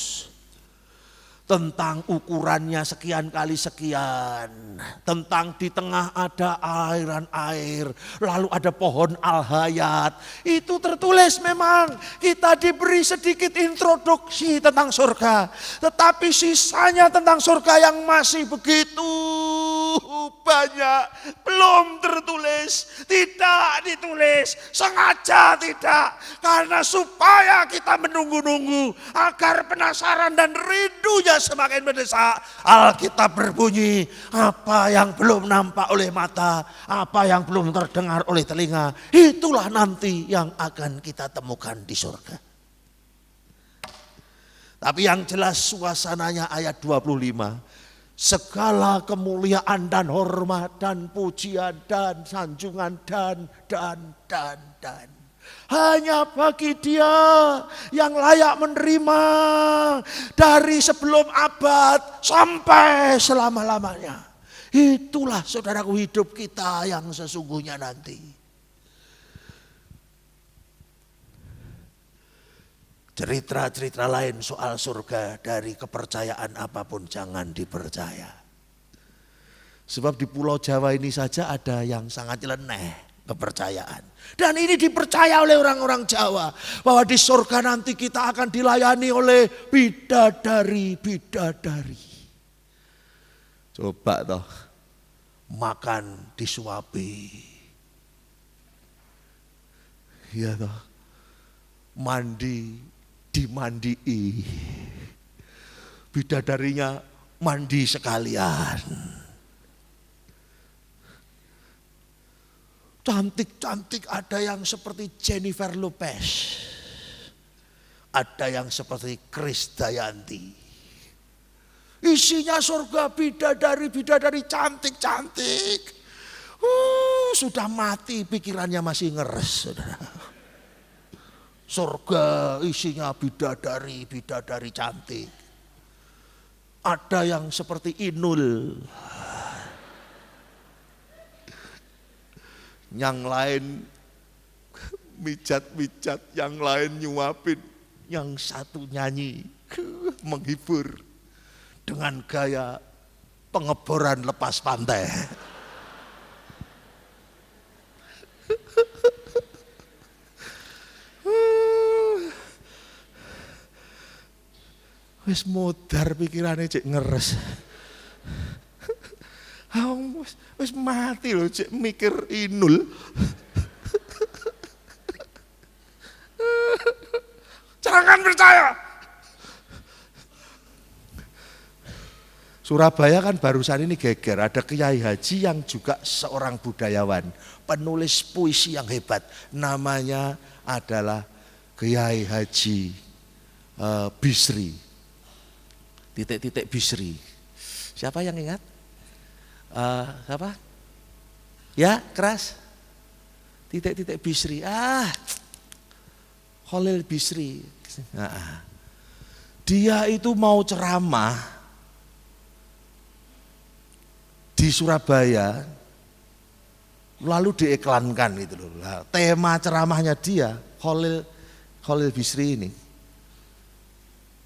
Tentang ukurannya sekian kali sekian. Tentang di tengah ada aliran air. Lalu ada pohon al-hayat. Itu tertulis memang. Kita diberi sedikit introduksi tentang surga. Tetapi sisanya tentang surga yang masih begitu banyak. Belum tertulis. Tidak ditulis. Sengaja tidak. Karena supaya kita menunggu-nunggu. Agar penasaran dan rindunya semakin mendesak. Alkitab berbunyi, apa yang belum nampak oleh mata, apa yang belum terdengar oleh telinga, itulah nanti yang akan kita temukan di surga. Tapi yang jelas suasananya ayat 25, segala kemuliaan dan hormat dan pujian dan sanjungan dan hanya bagi Dia yang layak menerima dari sebelum abad sampai selama-lamanya. Itulah saudaraku hidup kita yang sesungguhnya nanti. Cerita-cerita lain soal surga dari kepercayaan apapun jangan dipercaya. Sebab di Pulau Jawa ini saja ada yang sangat nyeleneh kepercayaan. Dan ini dipercaya oleh orang-orang Jawa. Bahwa di surga nanti kita akan dilayani oleh bidadari-bidadari. Coba toh, makan disuapi. Iya toh, mandi dimandii. Bidadarinya mandi sekalian. Cantik-cantik, ada yang seperti Jennifer Lopez. Ada yang seperti Krisdayanti. Isinya surga bidadari-bidadari cantik-cantik. Sudah mati pikirannya masih ngeres, saudara. Surga isinya bidadari-bidadari cantik. Ada yang seperti Inul. Yang lain mijat-mijat, yang lain nyuapin, yang satu nyanyi menghibur dengan gaya pengeboran lepas pantai. Wis modar pikirannya cek ngeres. Wis mati loh cek mikir Inul. Jangan percaya. Surabaya kan barusan ini geger, ada Kiai Haji yang juga seorang budayawan, penulis puisi yang hebat. Namanya adalah Kiai Haji Bisri. Titik-titik Bisri. Siapa yang ingat? Siapa? Ya, keras. Titik-titik Bisri. Khalil Bisri. Dia itu mau ceramah di Surabaya, lalu diiklankan gitu loh. Tema ceramahnya dia, Khalil Bisri ini.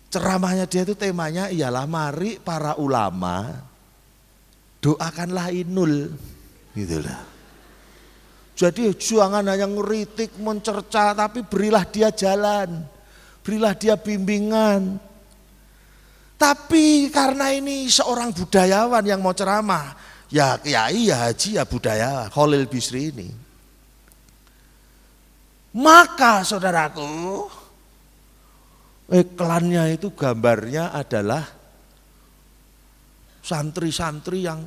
Ceramahnya dia itu temanya ialah mari para ulama doakanlah Inul, gitu lah. Jadi jangan hanya ngeritik, mencerca, tapi berilah dia jalan, berilah dia bimbingan. Tapi karena ini seorang budayawan yang mau ceramah, ya kiai, ya haji, ya budayawan, Khalil Bisri ini. Maka saudaraku, iklannya itu gambarnya adalah santri-santri yang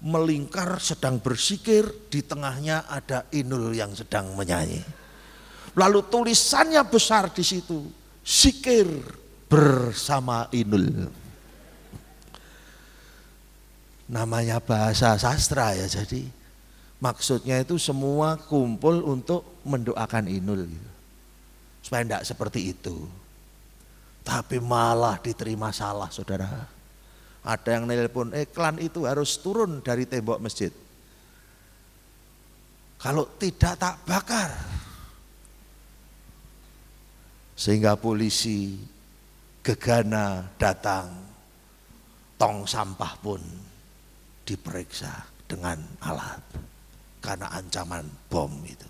melingkar sedang bersikir, di tengahnya ada Inul yang sedang menyanyi. Lalu tulisannya besar di situ, sikir bersama Inul. Namanya bahasa sastra ya, jadi maksudnya itu semua kumpul untuk mendoakan Inul gitu. Supaya tidak seperti itu. Tapi malah diterima salah, saudara. Ada yang nelpon, iklan itu harus turun dari tembok masjid. Kalau tidak tak bakar. Sehingga polisi gegana datang, tong sampah pun diperiksa dengan alat. Karena ancaman bom itu.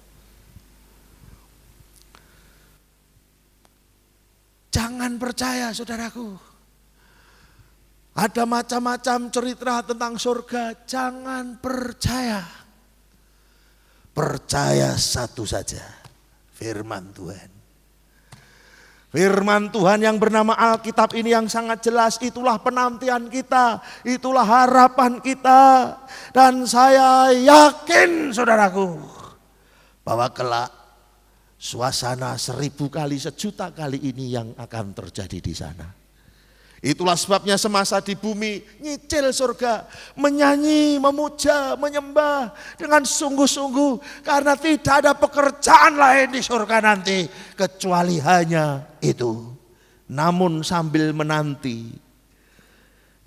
Jangan percaya saudaraku. Ada macam-macam cerita tentang surga, jangan percaya. Percaya satu saja, firman Tuhan. Firman Tuhan yang bernama Alkitab ini yang sangat jelas, itulah penantian kita, itulah harapan kita. Dan saya yakin saudaraku, bahwa kelak suasana 1000 kali, 1.000.000 kali ini yang akan terjadi di sana. Itulah sebabnya semasa di bumi nyicil surga, menyanyi, memuja, menyembah dengan sungguh-sungguh, karena tidak ada pekerjaan lain di surga nanti kecuali hanya itu. Namun sambil menanti,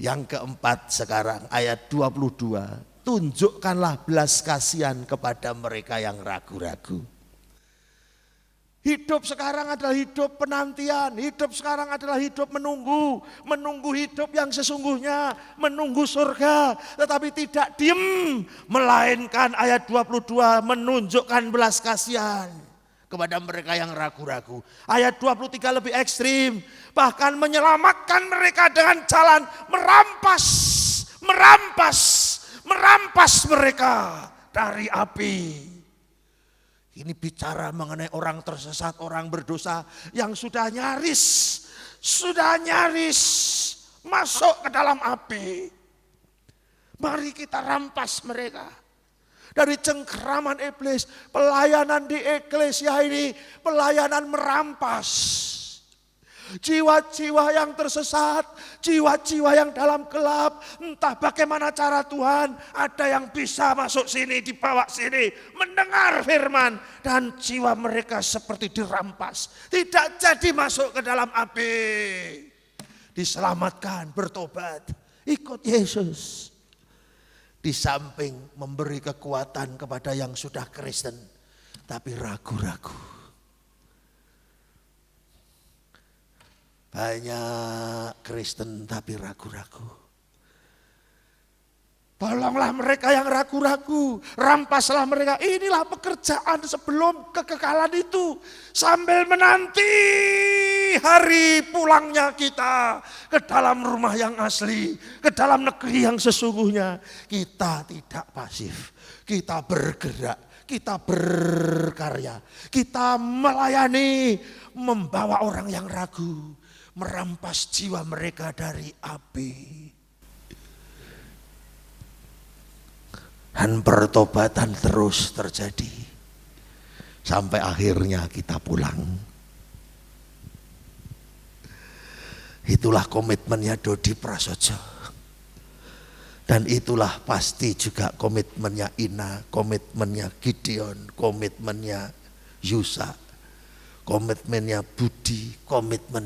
yang keempat sekarang ayat 22, tunjukkanlah belas kasihan kepada mereka yang ragu-ragu. Hidup sekarang adalah hidup penantian, hidup sekarang adalah hidup menunggu hidup yang sesungguhnya, menunggu surga, tetapi tidak diem, melainkan ayat 22 menunjukkan belas kasihan kepada mereka yang ragu-ragu. Ayat 23 lebih ekstrim, bahkan menyelamatkan mereka dengan jalan merampas mereka dari api. Ini bicara mengenai orang tersesat, orang berdosa yang sudah nyaris masuk ke dalam api. Mari kita rampas mereka dari cengkeraman iblis. Pelayanan di eklesia ini pelayanan merampas jiwa-jiwa yang tersesat, jiwa-jiwa yang dalam gelap. Entah bagaimana cara Tuhan, ada yang bisa masuk sini, dibawa sini, mendengar firman, dan jiwa mereka seperti dirampas, tidak jadi masuk ke dalam api. Diselamatkan, bertobat, ikut Yesus. Di samping memberi kekuatan kepada yang sudah Kristen tapi ragu-ragu. Banyak Kristen tapi ragu-ragu. Tolonglah mereka yang ragu-ragu, rampaslah mereka. Inilah pekerjaan sebelum kekekalan itu. Sambil menanti hari pulangnya kita ke dalam rumah yang asli, ke dalam negeri yang sesungguhnya. Kita tidak pasif, kita bergerak, kita berkarya, kita melayani, membawa orang yang ragu, merampas jiwa mereka dari api. Dan pertobatan terus terjadi sampai akhirnya kita pulang. Itulah komitmennya Dodi Prasojo. Dan itulah pasti juga komitmennya Ina, komitmennya Gideon, komitmennya Yusa, komitmennya Budi, komitmen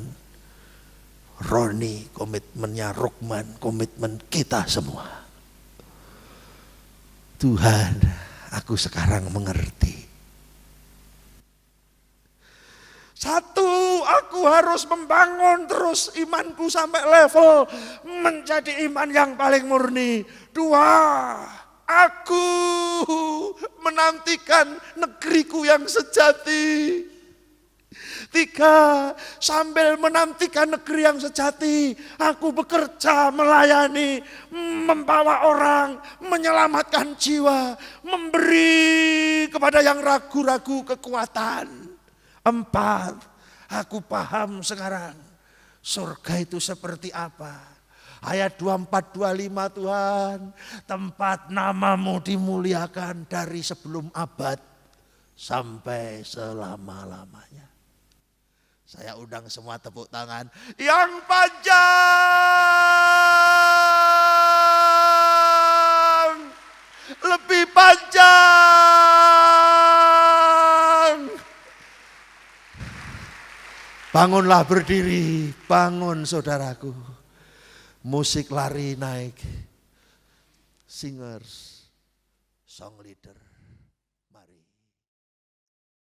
Roni, komitmennya Rukman, komitmen kita semua. Tuhan, aku sekarang mengerti. Satu, aku harus membangun terus imanku sampai level menjadi iman yang paling murni. Dua, Aku menantikan negeriku yang sejati. 3, sambil menantikan negeri yang sejati, aku bekerja melayani, membawa orang, menyelamatkan jiwa, memberi kepada yang ragu-ragu kekuatan. 4, aku paham sekarang surga itu seperti apa. Ayat 24, 25 Tuhan, tempat namamu dimuliakan dari sebelum abad sampai selama-lamanya. Saya undang semua tepuk tangan yang panjang, lebih panjang. Bangunlah berdiri, bangun saudaraku. Musik lari naik, singers, song leader.